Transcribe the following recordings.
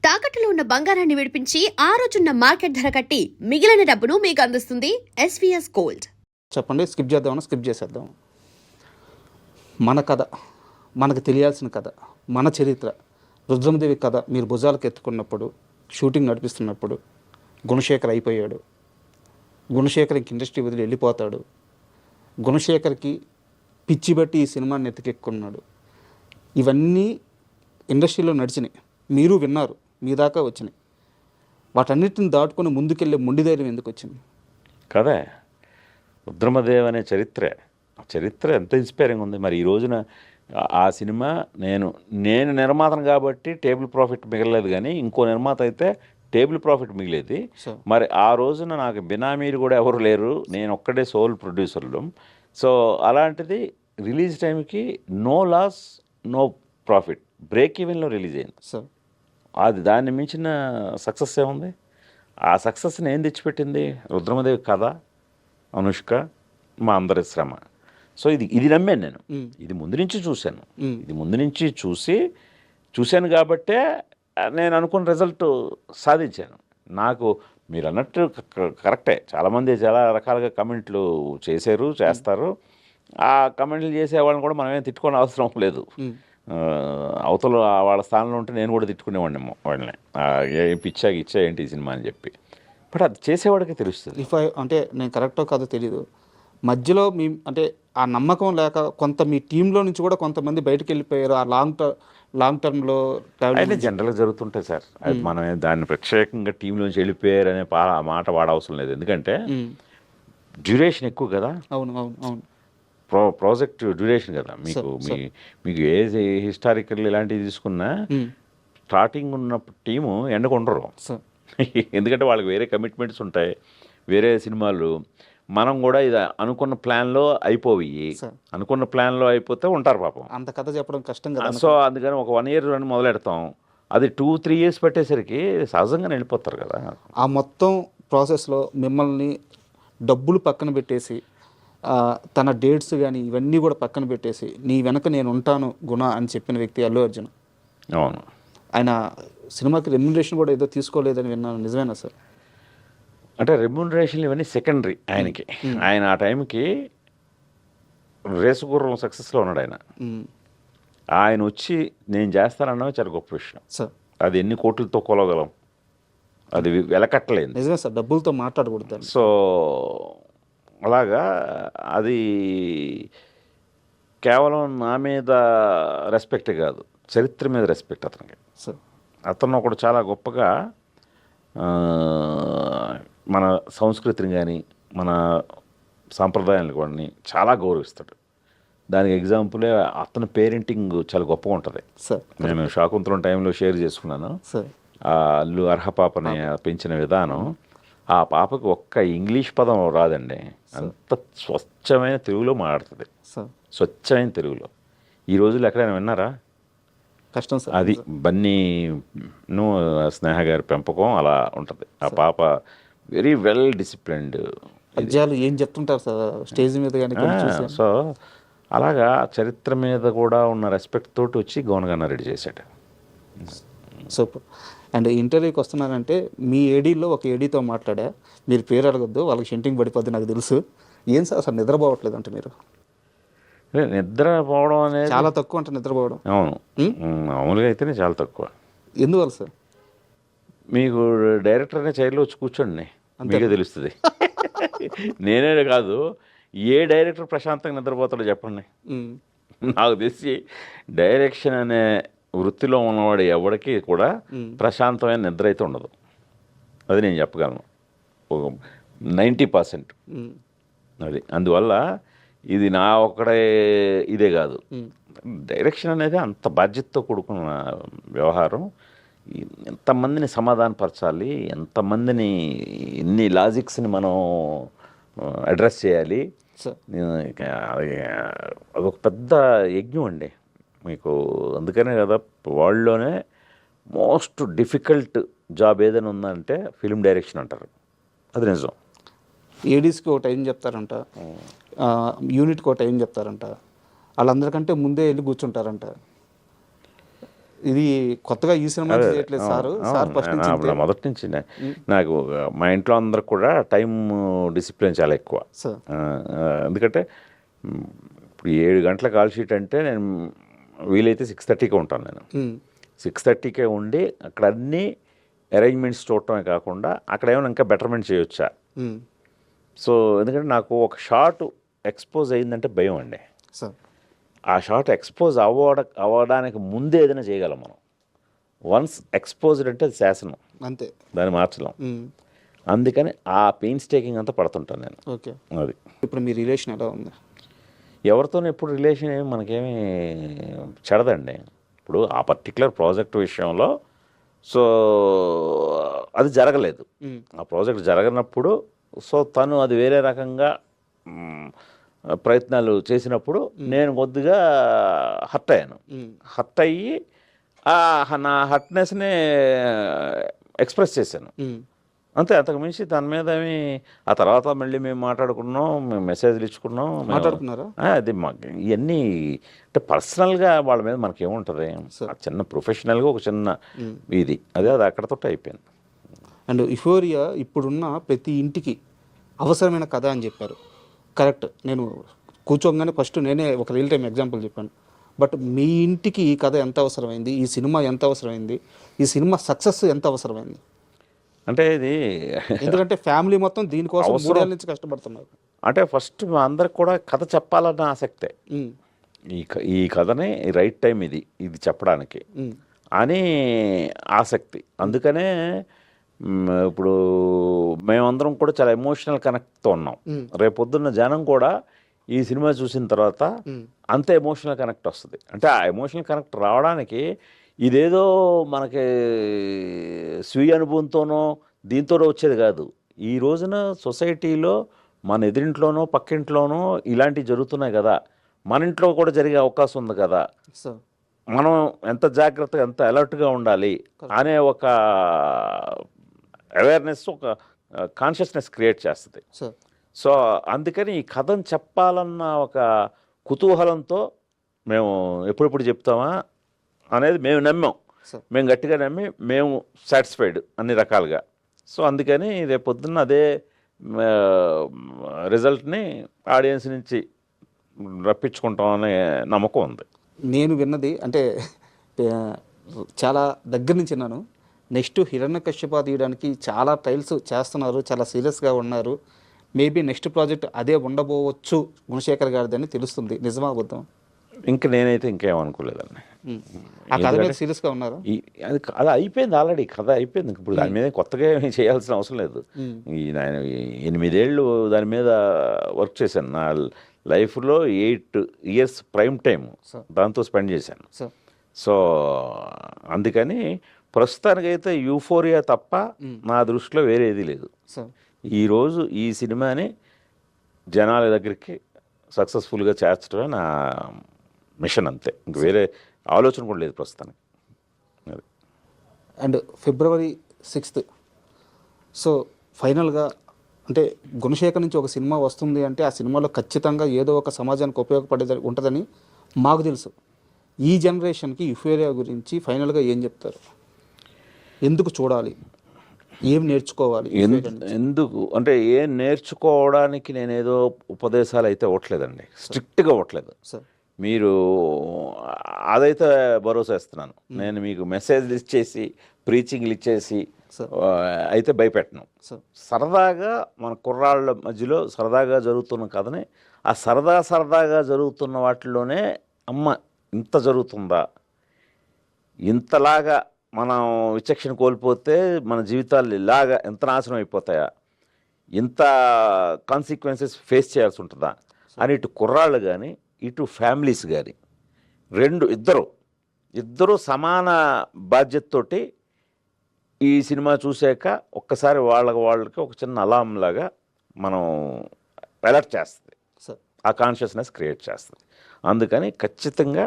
తాకట్టులో ఉన్న బంగారాన్ని విడిపించి ఆ రోజున్న మార్కెట్ ధర కట్టి మిగిలిన డబ్బును మీకు అందిస్తుంది ఎస్వీఎస్ గోల్డ్. చెప్పండి, స్కిప్ చేద్దామన్నా స్కిప్ చేసేద్దాం. మన కథ, మనకు తెలియాల్సిన కథ, మన చరిత్ర, రుద్రమదేవి కథ మీరు భుజాలకు ఎత్తుకున్నప్పుడు, షూటింగ్ నడిపిస్తున్నప్పుడు గుణశేఖర్ అయిపోయాడు. గుణశేఖర్ ఇంక ఇండస్ట్రీ వదిలి వెళ్ళిపోతాడు. గుణశేఖర్కి పిచ్చి బట్టి ఈ సినిమాని ఎత్తుకెక్కున్నాడు. ఇవన్నీ ఇండస్ట్రీలో నడిచినాయి, మీరు విన్నారు, మీ దాకా వచ్చినాయి. వాటన్నిటిని దాటుకొని ముందుకెళ్ళే మొండి ధైర్యం ఎందుకు వచ్చింది? కదే రుద్రమదేవ్ అనే చరిత్ర ఎంత ఇన్స్పైరింగ్ ఉంది. మరి ఈ రోజున ఆ సినిమా నేను నిర్మాతను కాబట్టి టేబుల్ ప్రాఫిట్ మిగలలేదు, కానీ ఇంకో నిర్మాత అయితే టేబుల్ ప్రాఫిట్ మిగిలేది. మరి ఆ రోజున నాకు బినామీలు కూడా ఎవరు లేరు, నేను ఒక్కడే సోల్ ప్రొడ్యూసర్లు. సో అలాంటిది రిలీజ్ టైంకి no loss no profit, break ఈవెన్లో రిలీజ్ అయింది. సో అది దాన్ని మించిన సక్సెస్ ఏముంది? ఆ సక్సెస్ని ఏం తెచ్చిపెట్టింది? రుద్రమదేవి కథ, అనుష్క, మా అందరి శ్రమ. సో ఇది నమ్మాను నేను. ఇది ముందు నుంచి చూశాను కాబట్టే నేను అనుకున్న రిజల్ట్ సాధించాను. నాకు మీరు అన్నట్టు కరెక్టే, చాలామంది చాలా రకాలుగా కమెంట్లు చేస్తారు. ఆ కమెంట్లు చేసేవాళ్ళని కూడా మనమేం తిట్టుకోని అవసరం లేదు. అవతల వాళ్ళ స్థానంలో ఉంటే నేను కూడా తిట్టుకునేవాడినేమో వాళ్ళని, పిచ్చా ఏంటి ఈ సినిమా అని చెప్పి. బట్ అది చేసేవాడికి తెలుస్తుంది. అంటే నేను కరెక్టో కాదో తెలీదు, మధ్యలో మీ అంటే ఆ నమ్మకం లేక కొంత మీ టీంలో నుంచి కూడా కొంతమంది బయటకు వెళ్ళిపోయారు. ఆ లాంగ్ టర్మ్లో అయితే జనరల్గా జరుగుతుంటాయి సార్. అది మనం దాన్ని ప్రత్యేకంగా టీంలోంచి వెళ్ళిపోయారు అనే మాట వాడవసరం లేదు, ఎందుకంటే డ్యూరేషన్ ఎక్కువ కదా. అవును ప్రాజెక్ట్ డ్యూరేషన్ కదా. మీకు ఏ హిస్టారికల్ ఇలాంటివి తీసుకున్నా స్టార్టింగ్ ఉన్న టీము ఎండకు ఉండరు, ఎందుకంటే వాళ్ళకి వేరే కమిట్మెంట్స్ ఉంటాయి, వేరే సినిమాలు. మనం కూడా ఇది అనుకున్న ప్లాన్లో అయిపోతే ఉంటారు పాపం. అంత కథ చెప్పడం కష్టం కదా. సో అందుకని ఒక 1 year అని మొదలెడతాం, అది 2-3 years పెట్టేసరికి సహజంగానే వెళ్ళిపోతారు కదా. ఆ మొత్తం ప్రాసెస్లో మిమ్మల్ని డబ్బులు పక్కన పెట్టేసి, తన డేట్స్ కానీ ఇవన్నీ కూడా పక్కన పెట్టేసి, నీ వెనక నేను ఉంటాను గుణ అని చెప్పిన వ్యక్తి అల్లు అర్జున్. అవును, ఆయన సినిమాకి రెమ్యునరేషన్ కూడా ఏదో తీసుకోలేదని విన్నాను, నిజమేనా సార్? అంటే రెమ్యునరేషన్లు ఇవన్నీ సెకండరీ ఆయనకి. ఆయన ఆ టైంకి రేసుగుర్రం సక్సెస్లో ఉన్నాడు. ఆయన వచ్చి నేను చేస్తానన్నది చాలా గొప్ప విషయం సార్. అది ఎన్ని కోట్లతో కొలగలం, అది వెలకట్టలేదు. నిజమే సార్, డబ్బులతో మాట్లాడకూడదు. సో అలాగా అది కేవలం నా మీద రెస్పెక్టే కాదు, చరిత్ర మీద రెస్పెక్ట్ అతనికి. అతను ఒకడు చాలా గొప్పగా మన సంస్కృతిని కానీ మన సాంప్రదాయాలను కూడా చాలా గౌరవిస్తాడు. దానికి ఎగ్జాంపులే అతని పేరెంటింగ్ చాలా గొప్పగా ఉంటుంది. నేను శాకుంతలం టైంలో షేర్ చేసుకున్నాను. అల్లు అర్హపాపని పెంచిన విధానం, ఆ పాపకి ఒక్క ఇంగ్లీష్ పదం రాదండి, అంత స్వచ్ఛమైన తెలుగులో మాట్లాడుతుంది. స్వచ్ఛమైన తెలుగులో ఈ రోజుల్లో ఎక్కడైనా విన్నారా? కష్టం సార్. అది బన్నీను స్నేహ గారి పెంపకం అలా ఉంటుంది. ఆ పాప వెరీ వెల్ డిసిప్లిన్డ్. పద్యాలు ఏం చెప్తుంటారు సార్ స్టేజ్ మీద కానీ. సో అలాగా చరిత్ర మీద కూడా ఉన్న రెస్పెక్ట్ తోటి వచ్చి గౌనగన్న రెడీ చేశాడు. సూపర్. అండ్ ఇంటర్వ్యూకి వస్తున్నానంటే మీ ఏడీలో ఒక ఏడీతో మాట్లాడా, మీరు పేరు అడగద్దు, వాళ్ళకి షెంటింగ్ పడిపోద్ది నాకు తెలుసు. ఏం సార్ అసలు నిద్రపోవట్లేదు అంటే మీరు? నిద్రపోవడం అనేది చాలా తక్కువ అంటే నిద్రపోవడం. అవును, మామూలుగా అయితేనే చాలా తక్కువ. ఎందువల్ల సార్? మీకు డైరెక్టర్ అనే చైర్లో వచ్చి కూర్చోండి, మీకే తెలుస్తుంది. నేనే కాదు, ఏ డైరెక్టర్ ప్రశాంతంగా నిద్రపోతాడో చెప్పండి. నాకు తెలిసి డైరెక్షన్ అనే వృత్తిలో ఉన్నవాడు ఎవరికి కూడా ప్రశాంతమైన నిద్ర అయితే ఉండదు, అది నేను చెప్పగలను 90%. అది అందువల్ల ఇది నా ఒక్కడే ఇదే కాదు, డైరెక్షన్ అనేది అంత బాధ్యతతో కూడుకున్న వ్యవహారం. ఎంతమందిని సమాధానపరచాలి, ఎంతమందిని ఎన్ని లాజిక్స్ని మనం అడ్రస్ చేయాలి, అదొక పెద్ద యజ్ఞం అండి మీకు. అందుకనే కదా వరల్డ్లోనే మోస్ట్ డిఫికల్ట్ జాబ్ ఏదైనా ఉందంటే ఫిల్మ్ డైరెక్షన్ అంటారు. అది నిజం. ఏడీస్కి ఒక టైం చెప్తారంట, యూనిట్కి ఒక టైం చెప్తారంట, వాళ్ళందరికంటే ముందే వెళ్ళి కూర్చుంటారంట. ఇది కొత్తగా ఈ సినిమా చేయట్లేదు సార్. సార్ ఫస్ట్ నుంచి ఇంతే. మొదటి నుంచి నాకు మా ఇంట్లో అందరు కూడా టైం డిసిప్లిన్ చాలా ఎక్కువ. సార్ ఎందుకంటే ఇప్పుడు 7 గంటల కాల్ షీట్ అంటే నేను వీలైతే 6:30కే ఉంటాను. నేను 6:30కే ఉండి అక్కడ అన్ని అరేంజ్మెంట్స్ చూడటమే కాకుండా అక్కడ ఏమైనా ఇంకా బెటర్మెంట్ చేయొచ్చా. సో ఎందుకంటే నాకు ఒక షాట్ ఎక్స్పోజ్ అయిందంటే భయం అండి. సార్ ఆ షాట్ ఎక్స్పోజ్ అవ్వడానికి ముందే ఏదైనా చేయగలం మనం. వన్స్ ఎక్స్పోజ్డ్ అంటే అది శాసనం, అంతే, దాన్ని మార్చలేం. అందుకని ఆ పెయిన్స్ టేకింగ్ అంతా పడుతుంటాను నేను. ఓకే. అది ఇప్పుడు మీ రిలేషన్ ఎలా ఉంది? ఎవరితోనూ ఎప్పుడు రిలేషన్ ఏమి మనకేమీ చెడదండి. ఇప్పుడు ఆ పర్టికులర్ ప్రాజెక్ట్ విషయంలో సో అది జరగలేదు. ఆ ప్రాజెక్ట్ జరగనప్పుడు సో తను అది వేరే రకంగా ప్రయత్నాలు చేసినప్పుడు నేను కొద్దిగా హర్ట్ అయ్యాను. హర్ట్ అయ్యి నా హర్ట్నెస్ని ఎక్స్ప్రెస్ చేశాను అంతే. అంతకు మించి దాని మీద ఏమి ఆ తర్వాత మళ్ళీ మేము మాట్లాడుకున్నాం, మేము మెసేజ్లు ఇచ్చుకున్నాం. మాట్లాడుకున్నారా? అది మాకు ఇవన్నీ అంటే పర్సనల్గా వాళ్ళ మీద మనకేముంటుంది, చిన్న ప్రొఫెషనల్గా ఒక చిన్న ఇది అది అక్కడతో అయిపోయింది. అండ్ యుఫోరియా ఇప్పుడున్న ప్రతి ఇంటికి అవసరమైన కథ అని చెప్పారు. కరెక్ట్. నేను కూర్చోగానే ఫస్ట్ నేనే ఒక రియల్ టైం ఎగ్జాంపుల్ చెప్పాను. బట్ మీ ఇంటికి ఈ కథ ఎంత అవసరమైంది, ఈ సినిమా ఎంత అవసరమైంది, ఈ సినిమా సక్సెస్ ఎంత అవసరమైంది? అంటే ఇది ఎందుకంటే ఫ్యామిలీ మొత్తం దీనికోసం 3 ఏళ్ళ నుంచి కష్టపడుతున్నారు. అంటే ఫస్ట్ మా అందరికి కూడా కథ చెప్పాలన్న ఆసక్తే. ఈ కథని రైట్ టైం ఇది చెప్పడానికి అని ఆసక్తి. అందుకనే ఇప్పుడు మేమందరం కూడా చాలా ఎమోషనల్ కనెక్ట్తో ఉన్నాం. రేపొద్దున్న జనం కూడా ఈ సినిమా చూసిన తర్వాత అంతే ఎమోషనల్ కనెక్ట్ వస్తుంది. అంటే ఆ ఎమోషనల్ కనెక్ట్ రావడానికి ఇదేదో మనకి స్వీయ అనుభవంతోనో దీంతోనో వచ్చేది కాదు. ఈ రోజున సొసైటీలో మన ఎదురింట్లోనో పక్కింట్లోనో ఇలాంటివి జరుగుతున్నాయి కదా, మన ఇంట్లో కూడా జరిగే అవకాశం ఉంది కదా, మనం ఎంత జాగ్రత్తగా ఎంత అలర్ట్గా ఉండాలి అనే ఒక అవేర్నెస్, ఒక కాన్షియస్నెస్ క్రియేట్ చేస్తుంది. సో అందుకని ఈ కథను చెప్పాలన్న ఒక కుతూహలంతో మేము ఎప్పుడెప్పుడు చెప్తామా అనేది మేము నమ్మాం. మేము గట్టిగా నమ్మి మేము సాటిస్ఫైడ్ అన్ని రకాలుగా. సో అందుకని రేపొద్దున్న అదే రిజల్ట్ని ఆడియన్స్ నుంచి రప్పించుకుంటాం అనే నమ్మకం ఉంది. నేను విన్నది అంటే చాలా దగ్గర నుంచి విన్నాను. నెక్స్ట్ హిరణ్యకశ్యప తీయడానికి చాలా ట్రయల్స్ చేస్తున్నారు, చాలా సీరియస్గా ఉన్నారు. మేబీ నెక్స్ట్ ప్రాజెక్ట్ అదే ఉండబోవచ్చు గుణశేఖర్ గారిది అని తెలుస్తుంది. నిజమా అబద్ధం? ఇంకా నేనైతే ఇంకేమనుకోలేదండి. ఆ కథ మీద సీరియస్గా ఉన్నారు. అది అయిపోయింది, ఆల్రెడీ కథ అయిపోయింది. ఇప్పుడు దాని మీద కొత్తగా ఏమీ చేయాల్సిన అవసరం లేదు. నేను 8 ఏళ్ళు దాని మీద వర్క్ చేశాను. నా లైఫ్లో 8 years ప్రైమ్ టైం దాంతో స్పెండ్ చేశాను. సో అందుకని ప్రస్తుతానికైతే యూఫోరియా తప్ప నా దృష్టిలో వేరే ఏది లేదు. ఈరోజు ఈ సినిమాని జనాల దగ్గరికి సక్సెస్ఫుల్గా చేర్చడమే నా మిషన్, అంతే. ఇంక వేరే ఆలోచన కూడా లేదు ప్రస్తుతానికి. అండ్ February 6th సో ఫైనల్గా అంటే గుణశేఖర్ నుంచి ఒక సినిమా వస్తుంది అంటే ఆ సినిమాలో ఖచ్చితంగా ఏదో ఒక సమాజానికి ఉపయోగపడేది ఉంటుందని మాకు తెలుసు. ఈ జనరేషన్కి యుఫోరియా గురించి ఫైనల్గా ఏం చెప్తారు? ఎందుకు చూడాలి, ఏం నేర్చుకోవాలి? ఎందుకు అంటే ఏం నేర్చుకోవడానికి నేనేదో ఉపదేశాలు అయితే ఇవ్వట్లేదండి, స్ట్రిక్ట్గా ఇవ్వట్లేదు. మీరు అదైతే భరోసా ఇస్తున్నాను. నేను మీకు మెసేజ్లు ఇచ్చేసి ప్రీచింగ్లు ఇచ్చేసి అయితే భయపెట్టను. సరదాగా మన కుర్రాళ్ళ మధ్యలో సరదాగా జరుగుతున్న కథని ఆ సరదాగా జరుగుతున్న వాటిలోనే అమ్మ ఇంత జరుగుతుందా, ఇంతలాగా మనం విచక్షణ కోల్పోతే మన జీవితాలు ఇలాగా ఎంత నాశనం అయిపోతాయా, ఇంత కాన్సిక్వెన్సెస్ ఫేస్ చేయాల్సి ఉంటుందా అని ఇటు కుర్రాళ్ళు కానీ ఇటు ఫ్యామిలీస్ కానీ ఇద్దరు సమాన బాధ్యతతోటి ఈ సినిమా చూశాక ఒక్కసారి వాళ్ళకి ఒక చిన్న అలారం లాగా మనం అలర్ట్ చేస్తుంది, ఆ కాన్షియస్నెస్ క్రియేట్ చేస్తుంది. అందుకని ఖచ్చితంగా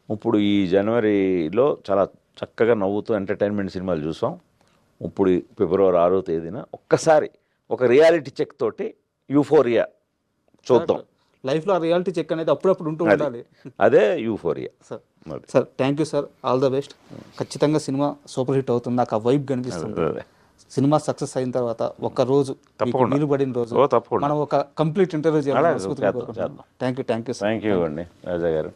ఇప్పుడు ఈ జనవరిలో చాలా చక్కగా నవ్వుతూ ఎంటర్టైన్మెంట్ సినిమాలు చూసాం. ఇప్పుడు February 6వ తేదీన ఒక్కసారి ఒక రియాలిటీ చెక్ తోటి యూఫోరియా చూద్దాం. లైఫ్లో రియాలిటీ చెక్ అనేది అప్పుడప్పుడు ఉంటూ ఉండాలి. అదే యూఫోరియా. అది. Sir thank you sir, all the best. ఖచ్చితంగా సినిమా సూపర్ హిట్ అవుతుంది, నాకు ఆ వైబ్ కనిపిస్తుంది. అదే. సినిమా సక్సెస్ అయిన తర్వాత ఒక్క రోజు తప్పకుండా. నీరు పడిన రోజు ఓ, తప్పకుండా. మనం ఒక కంప్లీట్ ఇంటర్వ్యూ అలాగే చేయాలి. చేద్దాం. Thank you sir. Thank you అండి రాజా గారు.